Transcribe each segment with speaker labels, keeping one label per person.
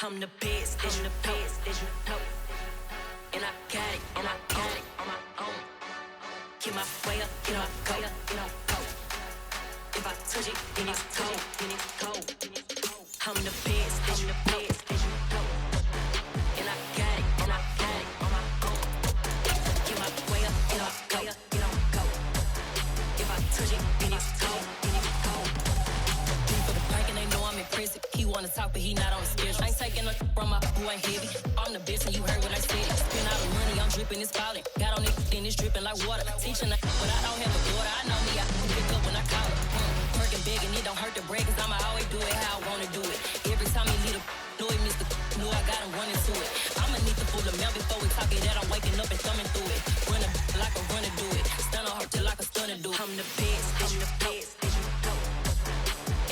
Speaker 1: I'm the best, as you know. And I got it, on my own. Get my way up, get my go. If I touch it, then it's cold. I'm the best, as you know. And I got it, on my own. Get my way up, get my go. If I touch it, then it's cold. For the park and they know I'm impressive. He wanna talk, but he not on the schedule. I ain't taking a from my boy heavy. I'm the best and you heard what I said. Spend all the money, I'm dripping, it's falling. Got on it, then it's dripping like water. Teaching but I don't have a daughter. I know me, I can pick up when I call it. Working big and it don't hurt the break, cause I'ma always do it how I wanna do it. Every time he lead a know it, Mr. Know I got him running to it. I'ma need to pull the mail before we talk it that I'm waking up and thumbing through it. Running like a runner do it. Stun on her till like a stunner do it. I'm the best, as you know.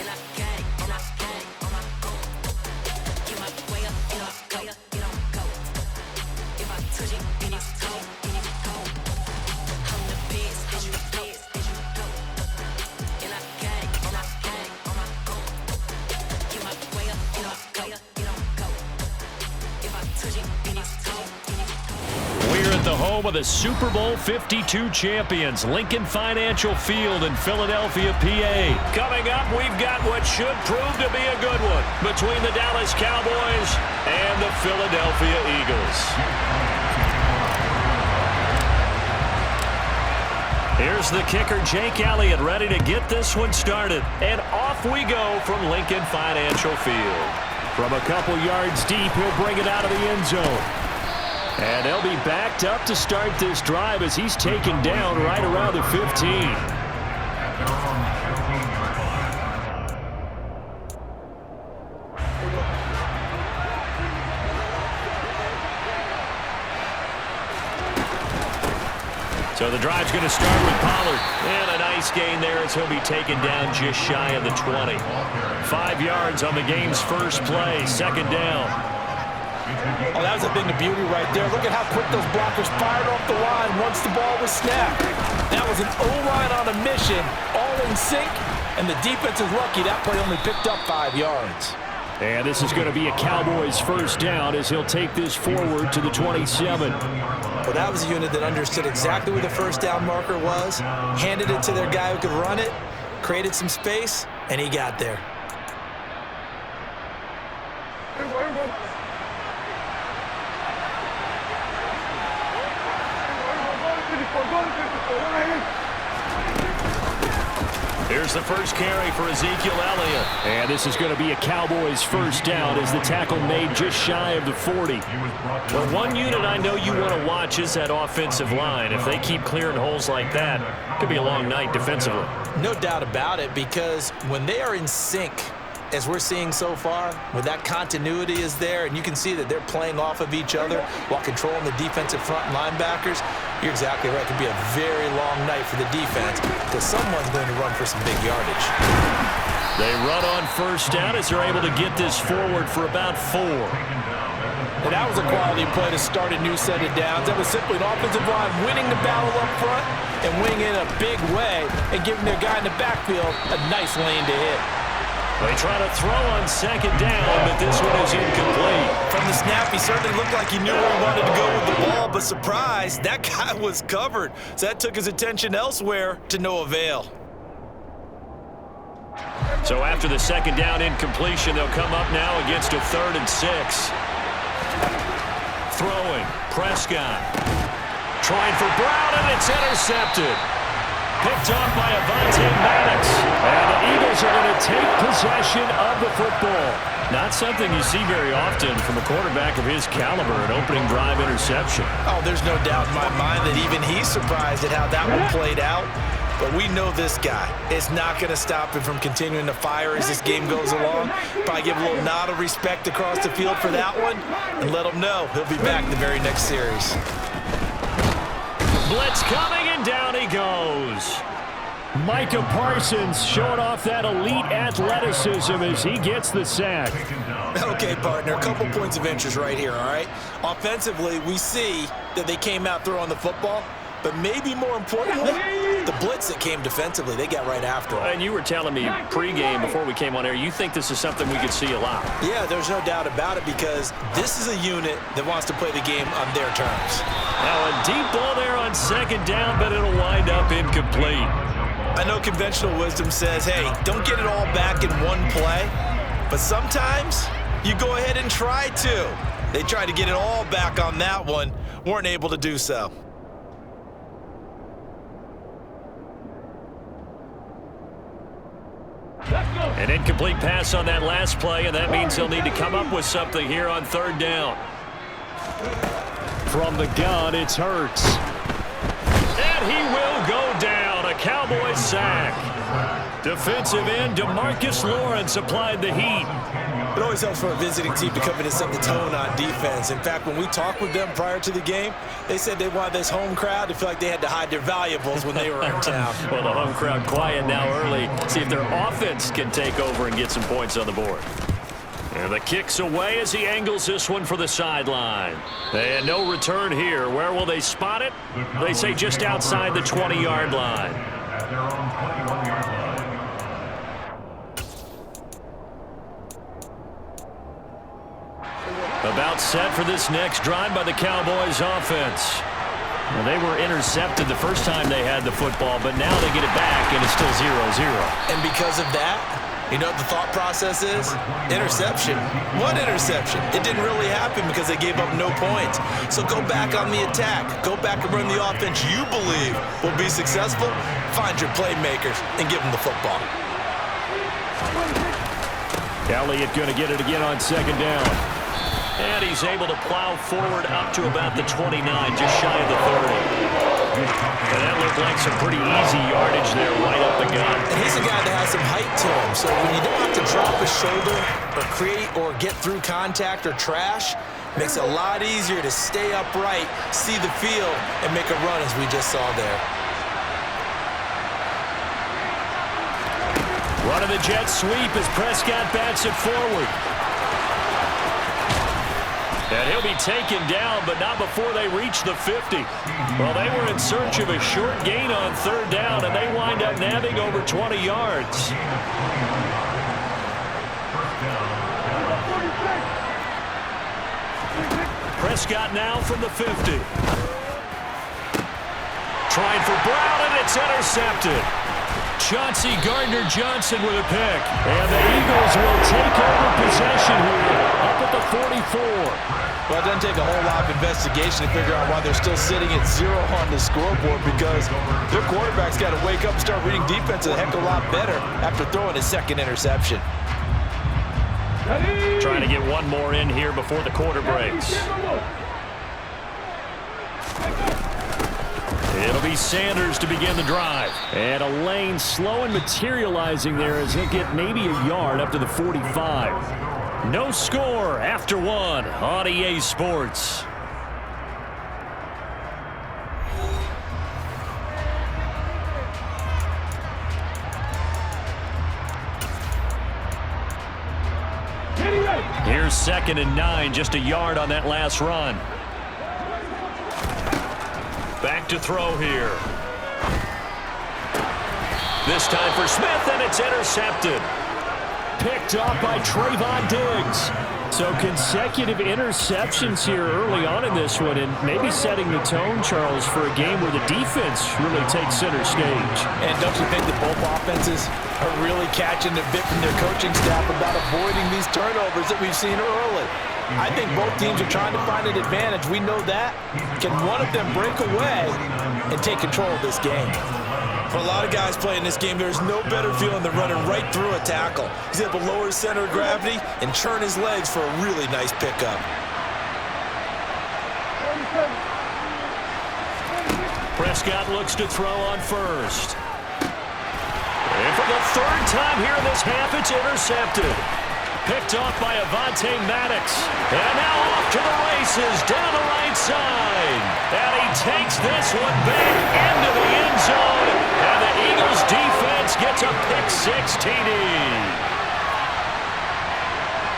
Speaker 1: And I got it, on my own. Get my way up, get on go. If I touch it, then it's cold. I'm the best, as you know. And I got it, on my own. Get my way up, get on go. If I touch it, then it's cold.
Speaker 2: We're at the home of the Super Bowl 52 champions, Lincoln Financial Field in Philadelphia, PA. Coming up, we've got what should prove to be a good one between the Dallas Cowboys and the Philadelphia Eagles. Here's the kicker, Jake Elliott, ready to get this one started. And off we go from Lincoln Financial Field. From a couple yards deep, he'll bring it out of the end zone. And they'll be backed up to start this drive as he's taken down right around the 15. So the drive's going to start with Pollard. And a nice gain there as he'll be taken down just shy of the 20. 5 yards on the game's first play, second down.
Speaker 3: Oh, that was a thing of beauty right there. Look at how quick those blockers fired off the line once the ball was snapped. That was an O-line on a mission, all in sync, and the defense is lucky that play only picked up 5 yards.
Speaker 2: And this is going to be a Cowboys first down as he'll take this forward to the 27.
Speaker 3: Well, that was a unit that understood exactly where the first down marker was, handed it to their guy who could run it, created some space, and he got there.
Speaker 2: Here's the first carry for Ezekiel Elliott. And this is going to be a Cowboys first down as the tackle made just shy of the 40. Well, one unit I know you want to watch is that offensive line. If they keep clearing holes like that, it could be a long night defensively.
Speaker 3: No doubt about it, because when they are in sync, as we're seeing so far, when that continuity is there, and you can see that they're playing off of each other while controlling the defensive front linebackers, you're exactly right. It could be a very long night for the defense because someone's going to run for some big yardage.
Speaker 2: They run on first down as they're able to get this forward for about 4.
Speaker 3: And that was a quality play to start a new set of downs. That was simply an offensive line winning the battle up front and winning in a big way and giving their guy in the backfield a nice lane to hit.
Speaker 2: They try to throw on second down, but this one is incomplete.
Speaker 3: From the snap, he certainly looked like he knew where he wanted to go with the ball, but surprise, that guy was covered. So that took his attention elsewhere to no avail.
Speaker 2: So after the second down incompletion, they'll come up now against a 3rd and 6. Throwing, Prescott. Trying for Brown, and it's intercepted. Picked off by Avonte Maddox. And the Eagles are going to take possession of the football. Not something you see very often from a quarterback of his caliber, an opening drive interception.
Speaker 3: Oh, there's no doubt in my mind that even he's surprised at how that one played out. But we know this guy is not going to stop him from continuing to fire as this game goes along. Probably give a little nod of respect across the field for that one and let him know he'll be back the very next series.
Speaker 2: Blitz coming, and down he goes. Micah Parsons showing off that elite athleticism as he gets the sack.
Speaker 3: Okay, partner, a couple points of interest right here, all right? Offensively, we see that they came out throwing the football, but maybe more importantly, the blitz that came defensively, they got right after him.
Speaker 2: And you were telling me pregame before we came on air, you think this is something we could see a lot.
Speaker 3: Yeah, there's no doubt about it because this is a unit that wants to play the game on their terms.
Speaker 2: Now a deep ball there on second down, but it'll wind up incomplete.
Speaker 3: I know conventional wisdom says, hey, don't get it all back in one play, but sometimes you go ahead and try to. They tried to get it all back on that one, weren't able to do so.
Speaker 2: An incomplete pass on that last play, and that means they'll need to come up with something here on third down. From the gun, it's Hurts. And he will go down. A Cowboys sack. Defensive end DeMarcus Lawrence applied the heat.
Speaker 3: It always helps for a visiting team to come in and set the tone on defense. In fact, when we talked with them prior to the game, they said they wanted this home crowd to feel like they had to hide their valuables when they were in town.
Speaker 2: Well, the home crowd quiet now early. See if their offense can take over and get some points on the board. And the kick's away as he angles this one for the sideline. And no return here. Where will they spot it? They say just outside the 20-yard line.
Speaker 4: At their own 21-yard line.
Speaker 2: About set for this next drive by the Cowboys offense. Well, they were intercepted the first time they had the football, but now they get it back, and it's still 0-0.
Speaker 3: And because of that, you know what the thought process is? Interception. What interception? It didn't really happen because they gave up no points. So go back on the attack. Go back and run the offense you believe will be successful. Find your playmakers and give them the football.
Speaker 2: Elliott going to get it again on second down. And he's able to plow forward up to about the 29, just shy of the 30. And that looked like some pretty easy yardage there, right up the gut.
Speaker 3: And he's a guy that has some height to him, so when you don't have to drop a shoulder or create or get through contact or trash, makes it a lot easier to stay upright, see the field, and make a run as we just saw there.
Speaker 2: Running the jet sweep as Prescott bats it forward. And he'll be taken down, but not before they reach the 50. Well, they were in search of a short gain on third down, and they wind up nabbing over 20 yards. Prescott now from the 50. Trying for Brown, and it's intercepted. Chauncey Gardner-Johnson with a pick. And the Eagles will take over possession here up at the 44.
Speaker 3: Well, it doesn't take a whole lot of investigation to figure out why they're still sitting at 0 on the scoreboard, because their quarterback's got to wake up and start reading defense a heck of a lot better after throwing his second interception.
Speaker 2: Trying to get one more in here before the quarter breaks. It'll be Sanders to begin the drive. And a lane slow and materializing there as he'll get maybe a yard up to the 45. No score after one on EA Sports. Here's 2nd and 9, just a yard on that last run. Back to throw here. This time for Smith, and it's intercepted. Picked off by Trayvon Diggs. So consecutive interceptions here early on in this one, and maybe setting the tone, Charles, for a game where the defense really takes center stage.
Speaker 3: And don't you think that both offenses are really catching a bit from their coaching staff about avoiding these turnovers that we've seen early? I think both teams are trying to find an advantage. We know that. Can one of them break away and take control of this game? For a lot of guys playing this game, there's no better feeling than running right through a tackle. He's able to lower his center of gravity and churn his legs for a really nice pickup.
Speaker 2: Prescott looks to throw on first. And for the third time here in this half, it's intercepted. Picked off by Avonte Maddox. And now off to the races down the right side. And he takes this one back into the end zone. And the Eagles defense gets a pick-6 TD.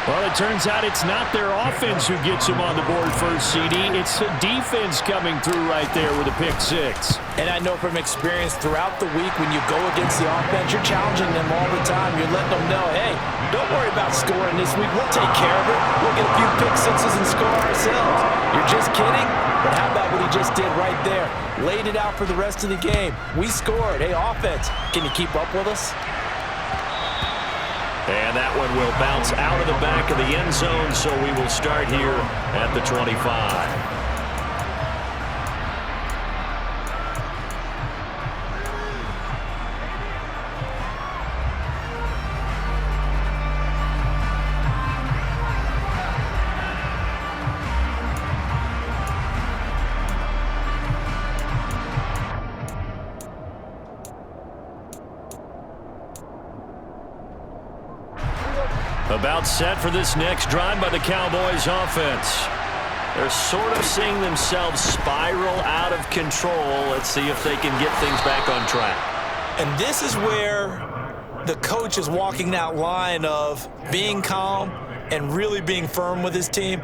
Speaker 2: Well, it turns out it's not their offense who gets them on the board first, CD. It's the defense coming through right there with a pick six.
Speaker 3: And I know from experience throughout the week when you go against the offense, you're challenging them all the time. You're letting them know, hey, don't worry about scoring this week. We'll take care of it. We'll get a few pick sixes and score ourselves. You're just kidding? But how about what he just did right there? Laid it out for the rest of the game. We scored. Hey, offense, can you keep up with us?
Speaker 2: And that one will bounce out of the back of the end zone, so we will start here at the 25. About set for this next drive by the Cowboys offense. They're sort of seeing themselves spiral out of control. Let's see if they can get things back on track.
Speaker 3: And this is where the coach is walking that line of being calm and really being firm with his team.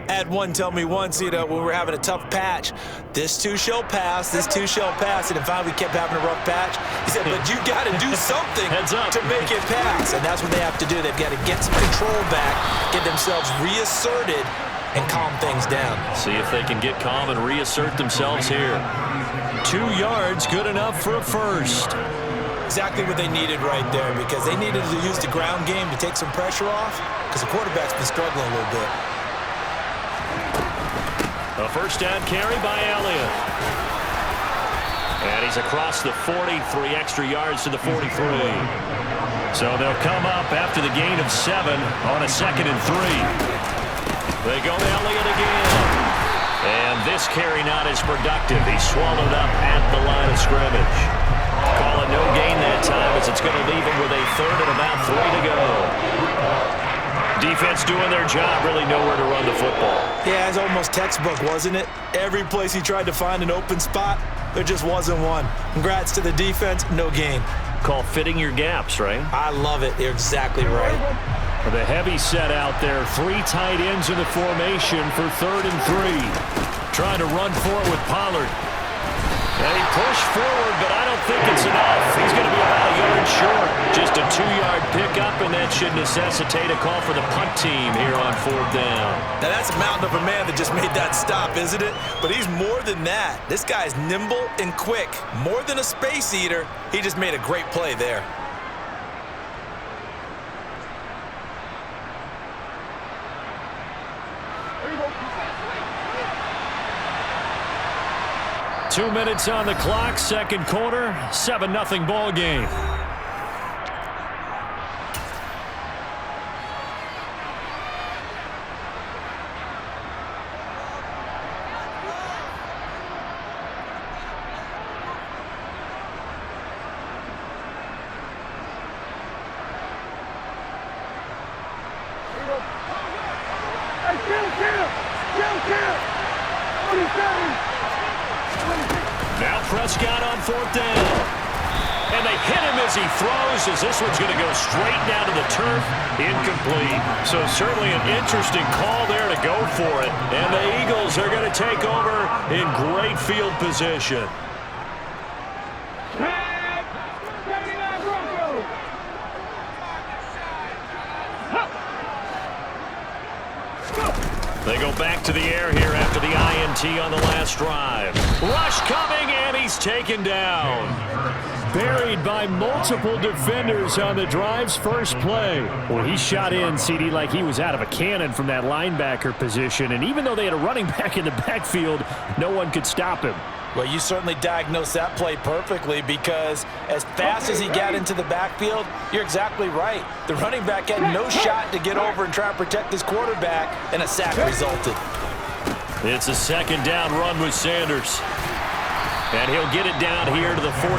Speaker 3: I had one tell me once, when we were having a tough patch, this too shall pass, this too shall pass. And finally we kept having a rough patch. He said, but you got to do something to make it pass. And that's what they have to do. They've got to get some control back, get themselves reasserted, and calm things down.
Speaker 2: See if they can get calm and reassert themselves here. 2 yards, good enough for a first.
Speaker 3: Exactly what they needed right there, because they needed to use the ground game to take some pressure off, because the quarterback's been struggling a little bit.
Speaker 2: A first down carry by Elliott. And he's across the 40, 3 extra yards to the 43. So they'll come up after the gain of 7 on a 2nd and 3. They go to Elliott again. And this carry not as productive. He's swallowed up at the line of scrimmage. Call it no gain that time as it's going to leave him with a 3rd and about 3 to go. Defense doing their job, really nowhere to run the football.
Speaker 3: Yeah, it's almost textbook, wasn't it? Every place he tried to find an open spot, there just wasn't one. Congrats to the defense, no gain.
Speaker 2: Call fitting your gaps, right?
Speaker 3: I love it. You're exactly right.
Speaker 2: The heavy set out there, 3 tight ends in the formation for 3rd and 3. Trying to run for it with Pollard. And he pushed forward, but I don't think it's enough. He's going to be about a yard short. Just a 2-yard pickup, and that should necessitate a call for the punt team here on 4th down.
Speaker 3: Now, that's a mountain of a man that just made that stop, isn't it? But he's more than that. This guy's nimble and quick. More than a space eater, he just made a great play there.
Speaker 2: Two minutes on the clock, second quarter, 7-0 ball game. Now Prescott on 4th down. And they hit him as he throws, as this one's going to go straight down to the turf. Incomplete. So certainly an interesting call there to go for it. And the Eagles are going to take over in great field position. They go back to the air here after the INT on the last drive. Rush coming, and he's taken down. Buried by multiple defenders on the drive's first play. Well, he shot in, CD, like he was out of a cannon from that linebacker position. And even though they had a running back in the backfield, no one could stop him.
Speaker 3: Well, you certainly diagnosed that play perfectly, because as fast as he got into the backfield, you're exactly right. The running back had no shot to get over and try and protect his quarterback, and a sack resulted.
Speaker 2: It's a 2nd down run with Sanders. And he'll get it down here to the 43.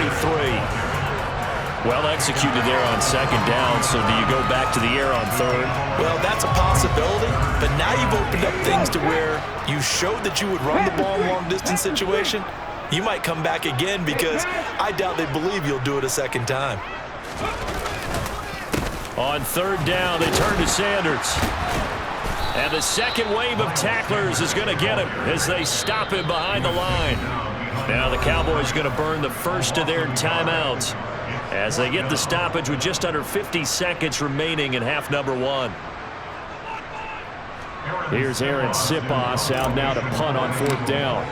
Speaker 2: Well executed there on 2nd down, so do you go back to the air on 3rd?
Speaker 3: Well, that's a possibility, but now you've opened up things to where you showed that you would run the ball in long-distance situation. You might come back again, because I doubt they believe you'll do it a 2nd time.
Speaker 2: On third down, they turn to Sanders. And the second wave of tacklers is going to get him as they stop him behind the line. Now the Cowboys going to burn the first of their timeouts as they get the stoppage with just under 50 seconds remaining in half number one. Here's Aaron Sipos out now to punt on fourth down.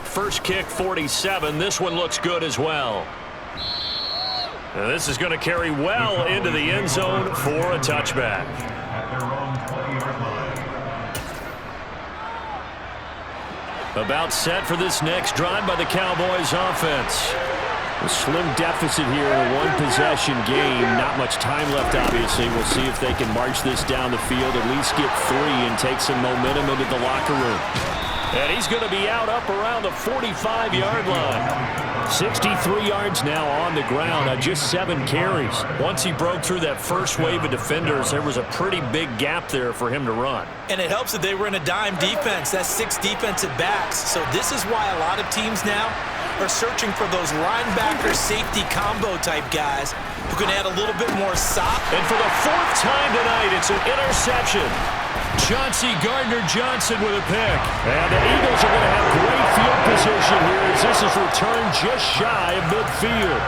Speaker 2: First kick, 47. This one looks good as well. And this is going to carry well into the end zone for a touchback. About set for this next drive by the Cowboys offense. A slim deficit here in a one-possession game. Not much time left, obviously. We'll see if they can march this down the field, at least get 3 and take some momentum into the locker room. And he's going to be out up around the 45-yard line. 63 yards now on the ground on just 7 carries. Once he broke through that first wave of defenders, there was a pretty big gap there for him to run.
Speaker 3: And it helps that they were in a dime defense. That's 6 defensive backs. So this is why a lot of teams now are searching for those linebacker safety combo type guys who can add a little bit more sop.
Speaker 2: And for the 4th time tonight, it's an interception. Chauncey Gardner-Johnson with a pick. And the Eagles are going to have great field position here as this is returned just shy of midfield.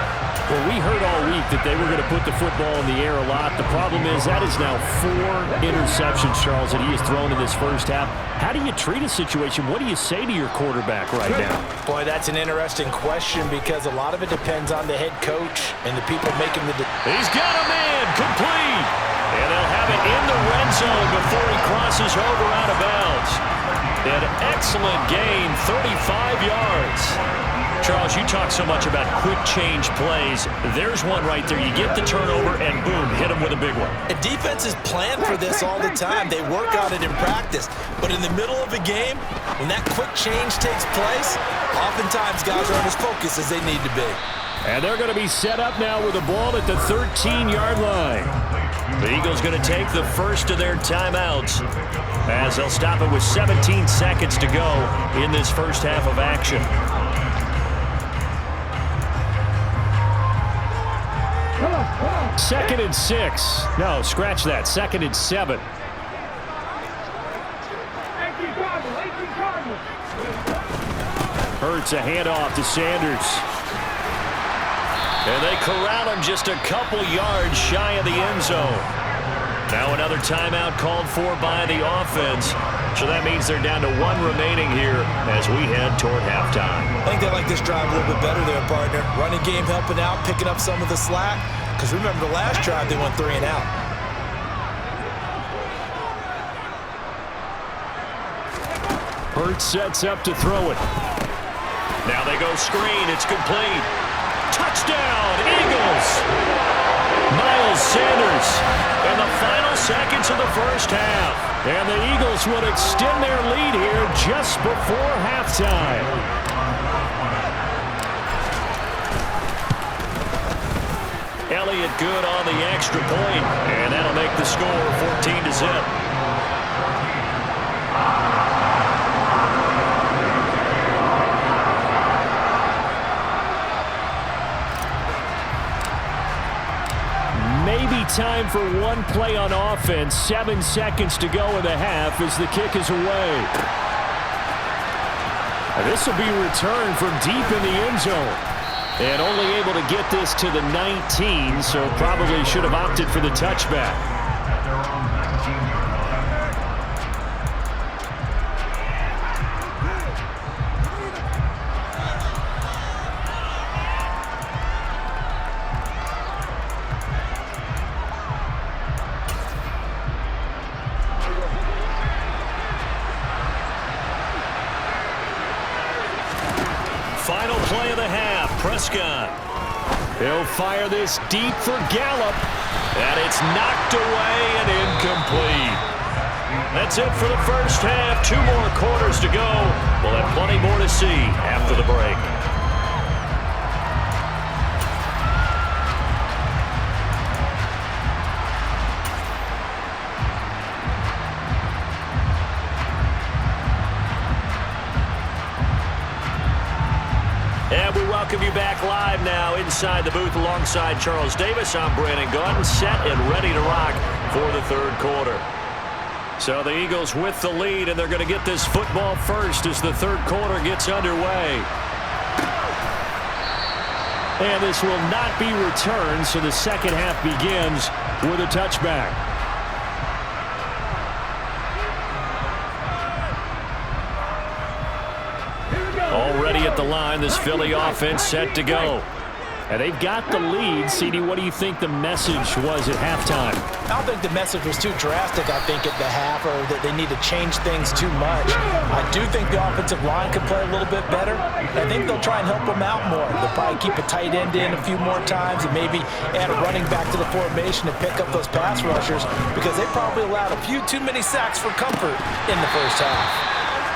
Speaker 2: Well, we heard all week that they were going to put the football in the air a lot. The problem is that is now 4 interceptions, Charles, that he has thrown in this first half. How do you treat a situation? What do you say to your quarterback right now?
Speaker 3: Boy, that's an interesting question because a lot of it depends on the head coach and the people making the
Speaker 2: He's got a man complete. And they'll have it in the red zone before he crosses over out of bounds. An excellent gain, 35 yards. Charles, you talk so much about quick change plays. There's one right there. You get the turnover, and boom, hit him with a big one.
Speaker 3: And defenses plan for this all the time. They work on it in practice. But in the middle of a game, when that quick change takes place, oftentimes guys aren't as focused as they need to be.
Speaker 2: And they're going to be set up now with the ball at the 13-yard line. The Eagles going to take the first of their timeouts as they'll stop it with 17 seconds to go in this first half of action. Second and 6. No, scratch that. Second and 7. Hurts a handoff to Sanders. And they corral him just a couple yards shy of the end zone. Now another timeout called for by the offense. So that means they're down to 1 remaining here as we head toward halftime.
Speaker 3: I think they like this drive a little bit better there, partner. Running game helping out, picking up some of the slack. Because remember the last drive, they went 3 and out.
Speaker 2: Hurts sets up to throw it. Now they go screen. It's complete. Touchdown, Eagles! Miles Sanders in the final seconds of the first half. And the Eagles would extend their lead here just before halftime. Elliott good on the extra point, and that'll make the score 14-0. Maybe time for one play on offense. 7 seconds to go in the half as the kick is away. And this will be returned from deep in the end zone. And only able to get this to the 19, so probably should have opted for the touchback. Final play of the half, Prescott. He'll fire this deep for Gallup, and it's knocked away and incomplete. That's it for the first half. 2 more quarters to go. We'll have plenty more to see after the break. And we welcome Welcome you back live now inside the booth alongside Charles Davis. I'm Brandon Gaudin, set and ready to rock for the third quarter. So the Eagles with the lead, and they're going to get this football first as the third quarter gets underway. And this will not be returned, so the second half begins with a touchback. Already at the line, this Philly offense set to go. And they've got the lead. CD, what do you think the message was at halftime?
Speaker 3: I don't think the message was too drastic, I think, at the half, or that they need to change things too much. I do think the offensive line could play a little bit better. I think they'll try and help them out more. They'll probably keep a tight end in a few more times and maybe add a running back to the formation to pick up those pass rushers, because they probably allowed a few too many sacks for comfort in the first half.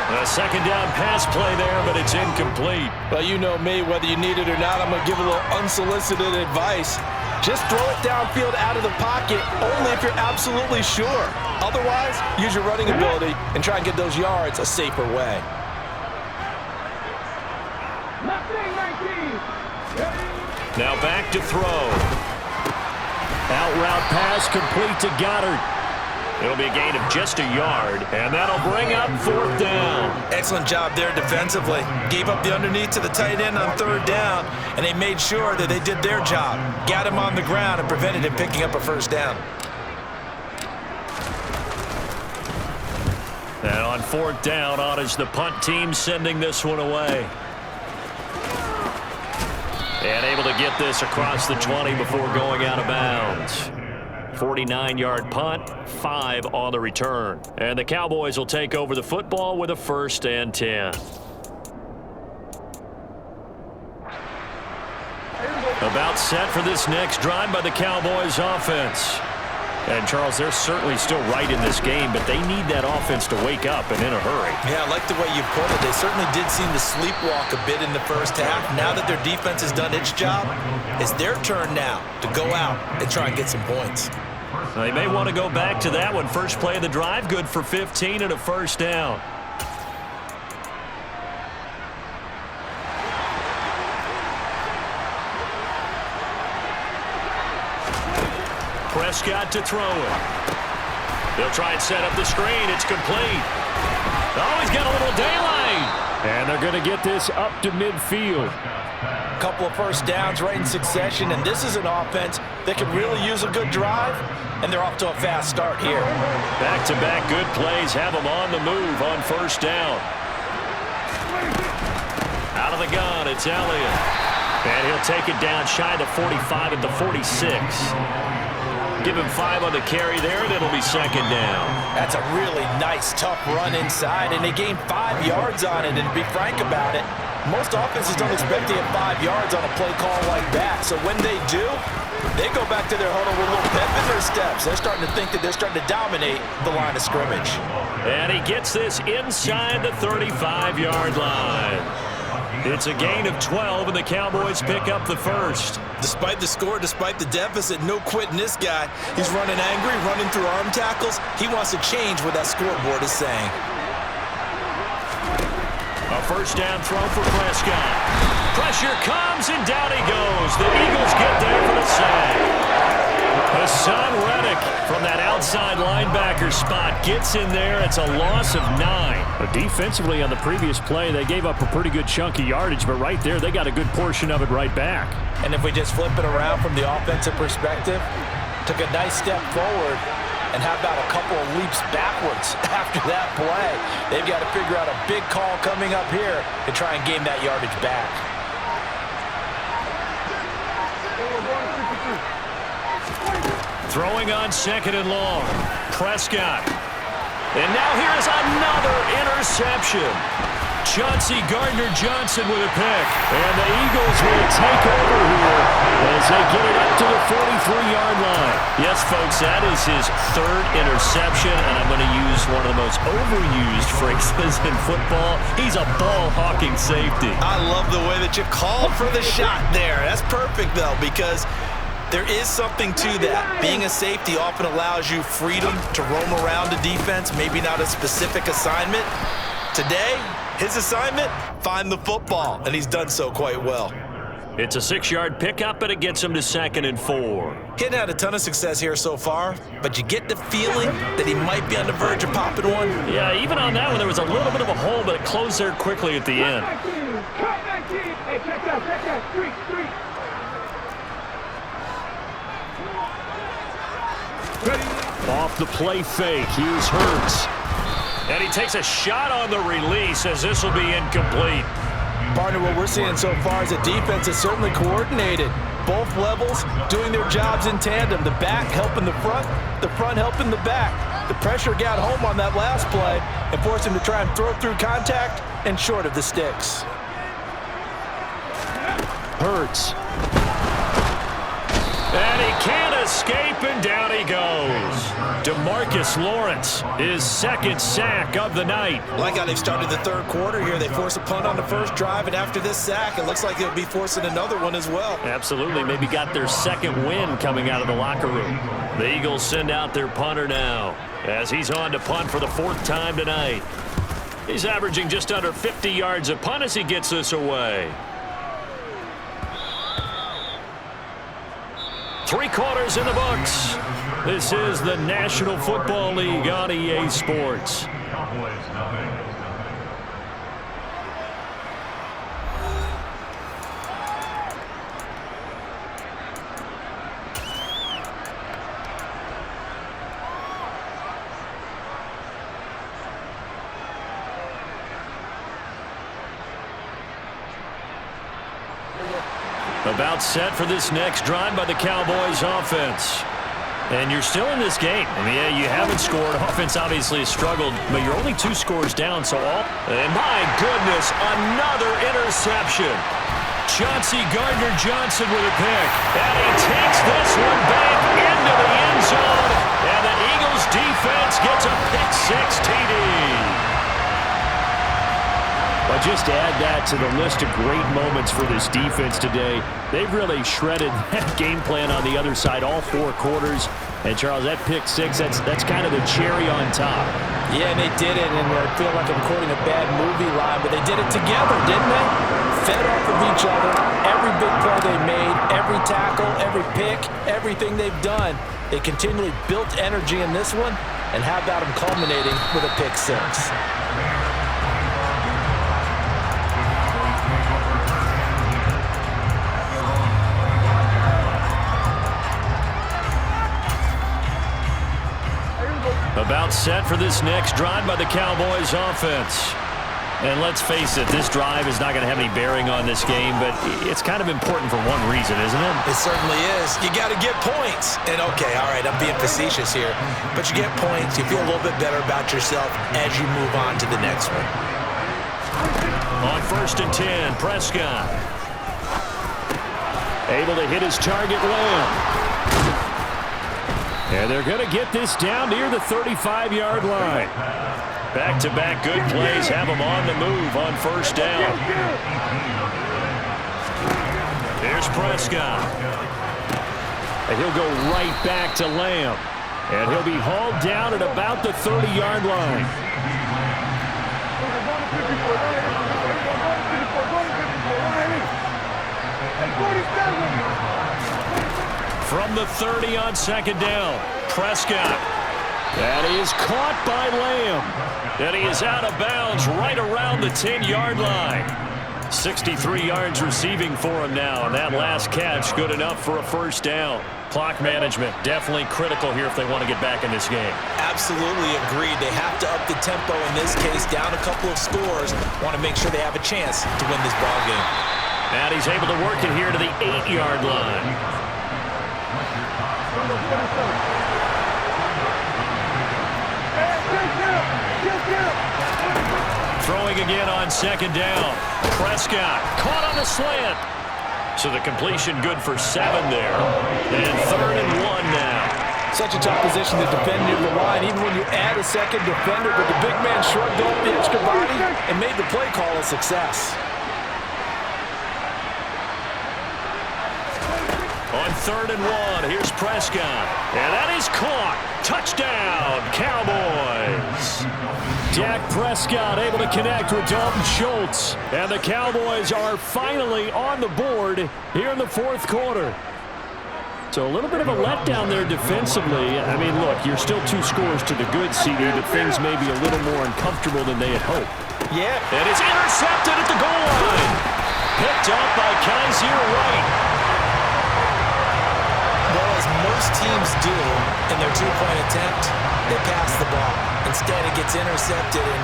Speaker 2: A second down pass play there, but it's incomplete.
Speaker 3: Well, you know me, whether you need it or not, I'm going to give a little unsolicited advice. Just throw it downfield out of the pocket, only if you're absolutely sure. Otherwise, use your running ability and try and get those yards a safer way.
Speaker 2: Now back to throw. Out route pass complete to Goddard. It'll be a gain of just a yard, and that'll bring up fourth down.
Speaker 3: Excellent job there defensively. Gave up the underneath to the tight end on third down, and they made sure that they did their job. Got him on the ground and prevented him picking up a first down.
Speaker 2: And on fourth down, on is the punt team sending this one away. And able to get this across the 20 before going out of bounds. 49-yard punt, 5 on the return. And the Cowboys will take over the football with a 1st and 10. About set for this next drive by the Cowboys offense. And, Charles, they're certainly still right in this game, but they need that offense to wake up and in a hurry.
Speaker 3: Yeah, I like the way you put it. They certainly did seem to sleepwalk a bit in the first half. Now that their defense has done its job, it's their turn now to go out and try and get some points.
Speaker 2: They may want to go back to that one. First play of the drive, good for 15 and a first down. Prescott to throw it. They'll try and set up the screen. It's complete. Oh, he's got a little daylight. And they're going to get this up to midfield.
Speaker 3: A couple of first downs right in succession, and this is an offense that could really use a good drive, and they're off to a fast start here.
Speaker 2: Back-to-back good plays have them on the move on first down. Out of the gun, it's Elliott. And he'll take it down shy of the 45 at the 46. Give him 5 on the carry there, and it'll be second down.
Speaker 3: That's a really nice, tough run inside, and they gained 5 yards on it. And to be frank about it, most offenses don't expect to get 5 yards on a play call like that. So when they do, they go back to their huddle with a little pep in their steps. They're starting to think that they're starting to dominate the line of scrimmage.
Speaker 2: And he gets this inside the 35-yard line. It's a gain of 12, and the Cowboys pick up the first.
Speaker 3: Despite the score, despite the deficit, no quitting this guy. He's running angry, running through arm tackles. He wants to change what that scoreboard is saying.
Speaker 2: A first down throw for Prescott. Pressure comes, and down he goes. The Eagles get there for the sack. Hassan Reddick from that outside linebacker spot gets in there. It's a loss of 9. But defensively on the previous play, they gave up a pretty good chunk of yardage, but right there, they got a good portion of it right back.
Speaker 3: And if we just flip it around from the offensive perspective, took a nice step forward, and how about a couple of leaps backwards after that play? They've got to figure out a big call coming up here to try and gain that yardage back.
Speaker 2: Throwing on second and long. Prescott. And now here's another interception. Chauncey Gardner-Johnson with a pick. And the Eagles will take over here as they get it up to the 43-yard line. Yes, folks, that is his 3rd interception, and I'm going to use one of the most overused phrases in football. He's a ball-hawking safety.
Speaker 3: I love the way that you called for the shot there. That's perfect, though, because there is something to that. Being a safety often allows you freedom to roam around the defense, maybe not a specific assignment. Today, his assignment, find the football, and he's done so quite well.
Speaker 2: It's a 6-yard pickup, and it gets him to 2nd and 4.
Speaker 3: He hadn't had a ton of success here so far, but you get the feeling that he might be on the verge of popping one.
Speaker 2: Yeah, even on that one, there was a little bit of a hole, but it closed there quickly at the end. Off the play fake, here's Hurts. And he takes a shot on the release as this will be incomplete.
Speaker 3: Partner, what we're seeing so far is a defense is certainly coordinated. Both levels doing their jobs in tandem. The back helping the front helping the back. The pressure got home on that last play and forced him to try and throw through contact and short of the sticks.
Speaker 2: Hurts. And he can't escape, and down he goes. DeMarcus Lawrence, his 2nd sack of the night.
Speaker 3: I like how they've started the 3rd quarter here. They force a punt on the first drive, and after this sack, it looks like they'll be forcing another one as well.
Speaker 2: Absolutely. Maybe got their 2nd win coming out of the locker room. The Eagles send out their punter now as he's on to punt for the 4th time tonight. He's averaging just under 50 yards a punt as he gets this away. 3 quarters in the books. This is the National Football League on EA Sports.
Speaker 4: Cowboys nothing.
Speaker 2: About set for this next drive by the Cowboys offense. And you're still in this game. I mean, yeah, you haven't scored. Offense obviously has struggled, but you're only 2 scores down. So and my goodness, another interception. Chauncey Gardner-Johnson with a pick. And he takes this one back into the end zone. And the Eagles defense gets a pick-6 TD. But just add that to the list of great moments for this defense today. They've really shredded that game plan on the other side all 4 quarters. And, Charles, that pick-6, that's kind of the cherry on top.
Speaker 3: Yeah, and they did it, and I feel like I'm quoting a bad movie line, but they did it together, didn't they? Fed off of each other. Every big play they made, every tackle, every pick, everything they've done. They continually built energy in this one, and how about them culminating with a pick-6?
Speaker 2: About set for this next drive by the Cowboys offense. And let's face it, this drive is not going to have any bearing on this game, but it's kind of important for one reason, isn't it?
Speaker 3: It certainly is. You got to get points. And, okay, all right, I'm being facetious here. But you get points, you feel a little bit better about yourself as you move on to the next one.
Speaker 2: On 1st and 10, Prescott. Able to hit his target, Lamb. And they're going to get this down near the 35-yard line. Back-to-back good plays have them on the move on 1st down. Here's Prescott. And he'll go right back to Lamb. And he'll be hauled down at about the 30-yard line. From the 30 on 2nd down, Prescott. And he is caught by Lamb. And he is out of bounds right around the 10-yard line. 63 yards receiving for him now. And that last catch good enough for a 1st down. Clock management definitely critical here if they want to get back in this game.
Speaker 3: Absolutely agreed. They have to up the tempo in this case, down a couple of scores. Want to make sure they have a chance to win this ball game.
Speaker 2: And he's able to work it here to the 8-yard line. Throwing again on 2nd down. Prescott caught on the slant. So the completion good for 7 there. And 3rd and 1 now.
Speaker 3: Such a tough position to defend near the line, even when you add a second defender, but the big man shrugged off the extra body and made the play call a success.
Speaker 2: On 3rd and 1, here's Prescott. And that is caught. Touchdown, Cowboys. Dak Prescott able to connect with Dalton Schultz. And the Cowboys are finally on the board here in the fourth quarter. So a little bit of a letdown there defensively. I mean, look, you're still 2 scores to the good, CD, but things may be a little more uncomfortable than they had hoped.
Speaker 3: Yeah.
Speaker 2: And it's intercepted at the goal line. Picked up by Kaiser White.
Speaker 3: Well, as most teams do in their 2-point attempt, they pass the ball. Instead, it gets intercepted. And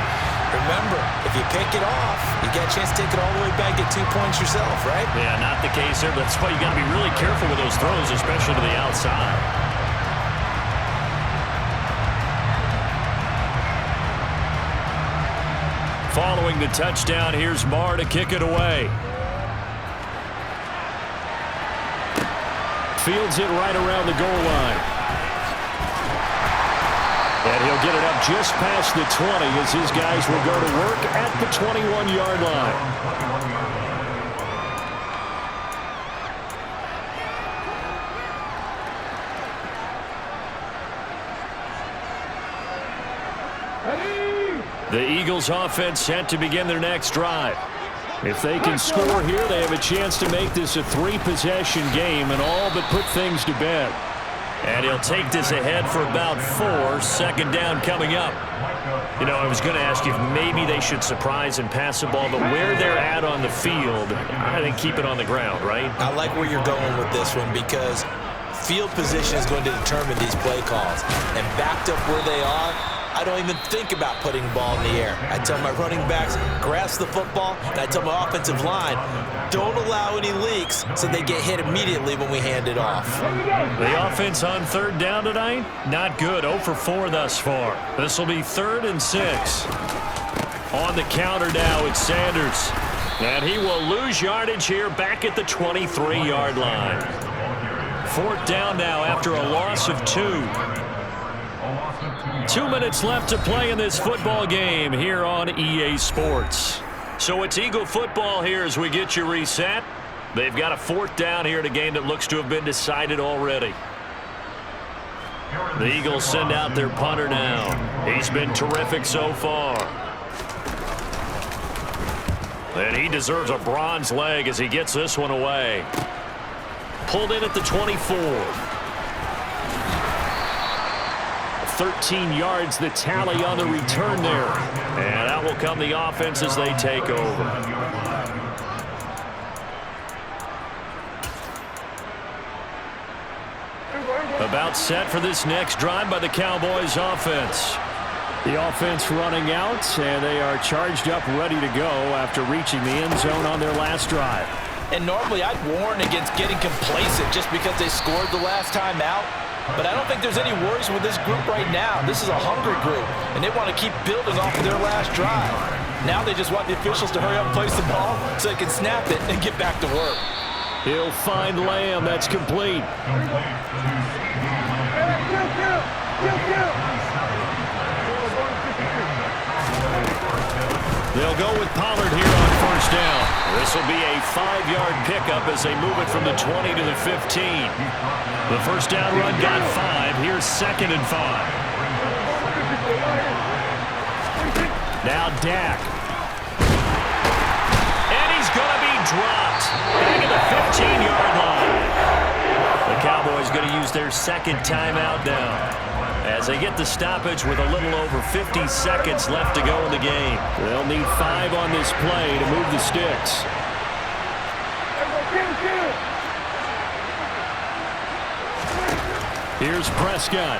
Speaker 3: remember, if you pick it off, you get a chance to take it all the way back, get 2 points yourself, right?
Speaker 2: Yeah, not the case there. That's why you got to be really careful with those throws, especially to the outside. Following the touchdown, here's Marr to kick it away. Fields it right around the goal line. And he'll get it up just past the 20 as his guys will go to work at the 21-yard line. The Eagles offense set to begin their next drive. If they can score here, they have a chance to make this a 3-possession game and all but put things to bed. And he'll take this ahead for about 4. Second down coming up. You know, I was going to ask you if maybe they should surprise and pass the ball, but where they're at on the field, I think keep it on the ground, right?
Speaker 3: I like where you're going with this one because field position is going to determine these play calls. And backed up where they are, I don't even think about putting the ball in the air. I tell my running backs, grasp the football, and I tell my offensive line, don't allow any leaks so they get hit immediately when we hand it off.
Speaker 2: The offense on third down tonight, not good. 0 for 4 thus far. This will be 3rd and 6. On the counter now, it's Sanders. And he will lose yardage here back at the 23-yard line. 4th down now after a loss of 2. 2 minutes left to play in this football game here on EA Sports. So it's Eagle football here as we get you reset. They've got a 4th down here in a game that looks to have been decided already. The Eagles send out their punter now. He's been terrific so far. And he deserves a bronze leg as he gets this one away. Pulled in at the 24. 13 yards the tally on the return there. And out will come the offense as they take over. About set for this next drive by the Cowboys offense. The offense running out, and they are charged up, ready to go after reaching the end zone on their last drive.
Speaker 3: And normally I'd warn against getting complacent just because they scored the last time out. But I don't think there's any worries with this group right now. This is a hungry group, and they want to keep building off of their last drive. Now they just want the officials to hurry up and place the ball so they can snap it and get back to work.
Speaker 2: He'll find Lamb. That's complete. They'll go with Pollard here on 1st down. This will be a 5-yard pickup as they move it from the 20 to the 15. The 1st down run got 5. Here's 2nd and 5. Now Dak. And he's going to be dropped. Back at the 15-yard line. The Cowboys going to use their 2nd timeout now, as they get the stoppage with a little over 50 seconds left to go in the game. They'll need 5 on this play to move the sticks. Here's Prescott.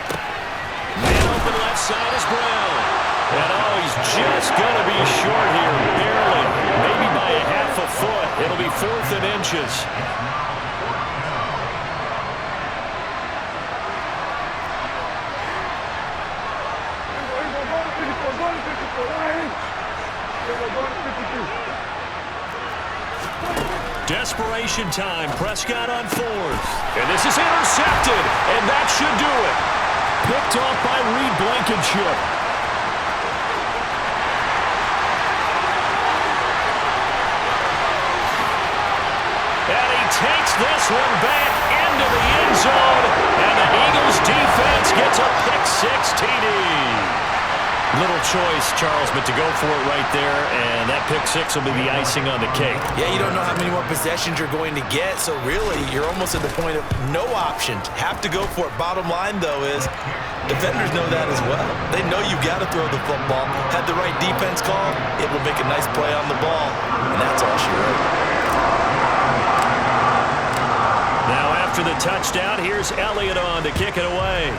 Speaker 2: Man open left side is Brown. And he's just going to be short here, barely. Maybe by a half a foot. It'll be 4th and inches. Desperation time. Prescott on 4th. And this is intercepted. And that should do it. Picked off by Reed Blankenship. And he takes this one back into the end zone. And the Eagles defense gets a pick 6 TD. Little choice, Charles, but to go for it right there, and that pick six will be the icing on the cake.
Speaker 3: Yeah, you don't know how many more possessions you're going to get, so really you're almost at the point of no options. Have to go for it. Bottom line, though, is defenders know that as well. They know you've got to throw the football. Had the right defense call, it will make a nice play on the ball, and that's all she wrote.
Speaker 2: Now after the touchdown, here's Elliott on to kick it away.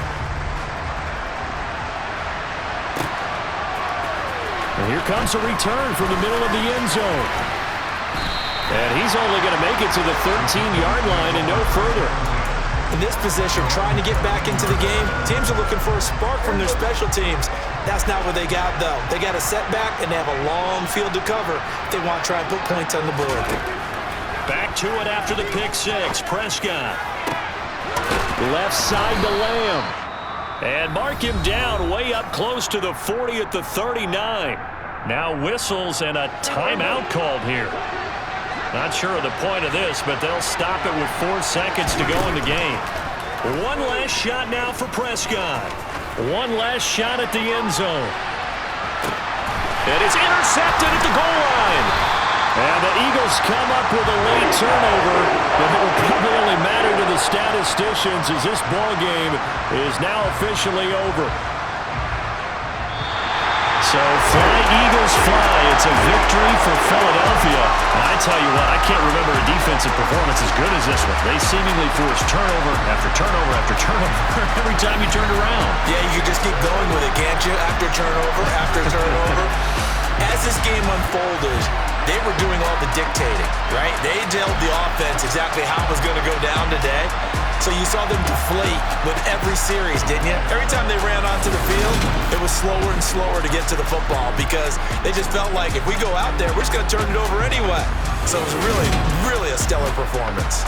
Speaker 2: And here comes a return from the middle of the end zone. And he's only going to make it to the 13-yard line and no further.
Speaker 3: In this position, trying to get back into the game, teams are looking for a spark from their special teams. That's not what they got, though. They got a setback, and they have a long field to cover if they want to try and put points on the board.
Speaker 2: Back to it after the pick six. Prescott. Left side to Lamb. And mark him down way up close to the 40 at the 39. Now whistles and a timeout called here. Not sure of the point of this, but they'll stop it with 4 seconds to go in the game. One last shot now for Prescott. One last shot at the end zone. And it's intercepted at the goal line. And the Eagles come up with a late turnover, but it will probably only matter to the statisticians as this ball game is now officially over. So fly, Eagles, fly. It's a victory for Philadelphia. And I tell you what, I can't remember a defensive performance as good as this one. They seemingly forced turnover after turnover after turnover every time you turned around.
Speaker 3: Yeah, you could just keep going with it, can't you? After turnover. As this game unfolded, they were doing all the dictating, right? They told the offense exactly how it was going to go down today. So you saw them deflate with every series, didn't you? Every time they ran onto the field, it was slower and slower to get to the football because they just felt like if we go out there, we're just going to turn it over anyway. So it was really, really a stellar performance.